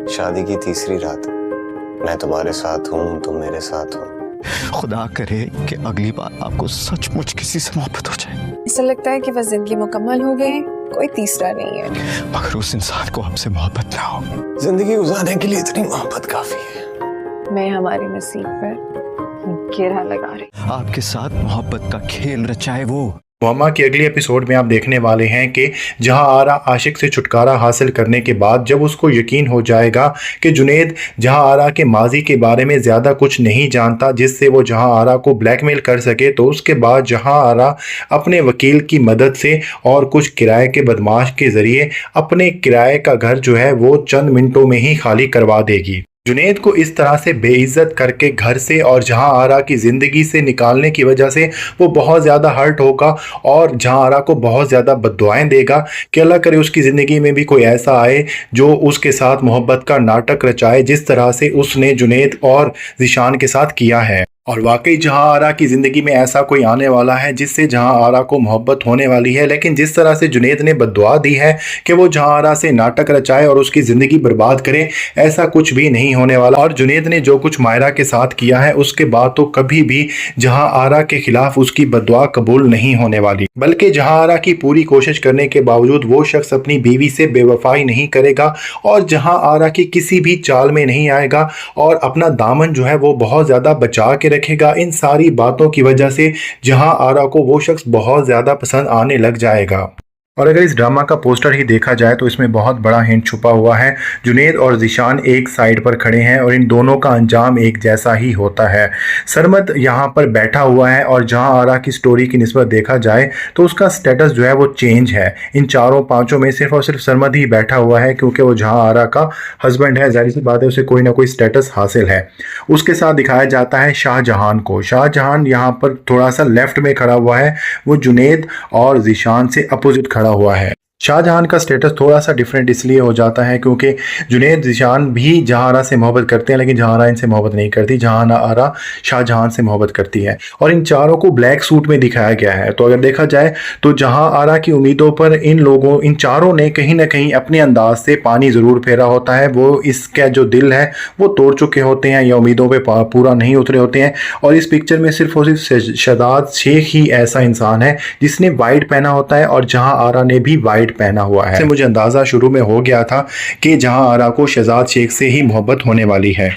शादी की तीसरी रात, मैं तुम्हारे साथ हूँ, तुम मेरे साथ हो। खुदा करे कि अगली बार आपको सचमुच किसी से मोहब्बत हो जाए। ऐसा लगता है कि बस जिंदगी मुकम्मल हो गई, कोई तीसरा नहीं है। मगर उस इंसान को आपसे मोहब्बत ना हो। जिंदगी गुजारने के लिए इतनी मोहब्बत काफी है। मैं हमारी नसीब पर घेरा लगा रही। आपके साथ मोहब्बत का खेल रचाए वो। मुअम्मा के अगले एपिसोड में आप देखने वाले हैं कि जहां आरा आशिक से छुटकारा हासिल करने के बाद जब उसको यकीन हो जाएगा कि जुनैद जहां आरा के माजी के बारे में ज़्यादा कुछ नहीं जानता जिससे वो जहां आरा को ब्लैकमेल कर सके, तो उसके बाद जहां आरा अपने वकील की मदद से और कुछ किराए के बदमाश के ज़रिए अपने किराए का घर जो है वो चंद मिनटों में ही खाली करवा देगी। जुनैद को इस तरह से बेइज्जत करके घर से और जहां आरा की ज़िंदगी से निकालने की वजह से वो बहुत ज़्यादा हर्ट होगा और जहां आरा को बहुत ज़्यादा बद्दुआएं देगा कि अल्लाह करे उसकी ज़िंदगी में भी कोई ऐसा आए जो उसके साथ मोहब्बत का नाटक रचाए जिस तरह से उसने जुनैद और ज़ीशान के साथ किया है। और वाकई जहां आरा की ज़िंदगी में ऐसा कोई आने वाला है जिससे जहां आरा को मोहब्बत होने वाली है, लेकिन जिस तरह से जुनैद ने बद्दुआ दी है कि वो जहां आरा से नाटक रचाए और उसकी ज़िंदगी बर्बाद करे, ऐसा कुछ भी नहीं होने वाला। और जुनैद ने जो कुछ मायरा के साथ किया है उसके बाद तो कभी भी जहां आरा के खिलाफ उसकी बद्दुआ कबूल नहीं होने वाली, बल्कि जहां आरा की पूरी कोशिश करने के बावजूद वो शख्स अपनी बीवी से बेवफाई नहीं करेगा और जहां आरा की किसी भी चाल में नहीं आएगा और अपना दामन जो है वो बहुत ज़्यादा बचा के रखेगा। इन सारी बातों की वजह से जहां आरा को वो शख्स बहुत ज़्यादा पसंद आने लग जाएगा। और अगर इस ड्रामा का पोस्टर ही देखा जाए तो इसमें बहुत बड़ा हिंट छुपा हुआ है। जुनैद और ज़ीशान एक साइड पर खड़े हैं और इन दोनों का अंजाम एक जैसा ही होता है। सरमद यहाँ पर बैठा हुआ है और जहाँ आरा की स्टोरी की निस्बत देखा जाए तो उसका स्टेटस जो है वो चेंज है। इन चारों पांचों में सिर्फ और सिर्फ सरमद ही बैठा हुआ है क्योंकि वो जहाँ आरा का हस्बैंड है, जाहिर सी बात है उसे कोई ना कोई स्टेटस हासिल है। उसके साथ दिखाया जाता है शाहजहान को। शाहजहान यहाँ पर थोड़ा सा लेफ्ट में खड़ा हुआ है, वो जुनैद और ज़ीशान से अपोजिट खड़ा हुआ है। शाहजहान का स्टेटस थोड़ा सा डिफरेंट इसलिए हो जाता है क्योंकि जुनैद ज़ीशान भी जहां आरा से मोहब्बत करते हैं लेकिन जहां आरा इनसे मोहब्बत नहीं करती, जहां आरा शाहजहान से मोहब्बत करती है। और इन चारों को ब्लैक सूट में दिखाया गया है। तो अगर देखा जाए तो जहां आरा की उम्मीदों पर इन चारों ने कहीं ना कहीं अपने अंदाज से पानी ज़रूर फेरा होता है। वो इसका जो दिल है वो तोड़ चुके होते हैं या उम्मीदों पर पूरा नहीं उतरे होते हैं। और इस पिक्चर में सिर्फ और सिर्फ शहजाद शेख ही ऐसा इंसान है जिसने वाइट पहना होता है और जहां आरा ने भी वाइट पहना हुआ है। मुझे अंदाजा शुरू में हो गया था कि जहां आरा को शहजाद शेख से ही मोहब्बत होने वाली है।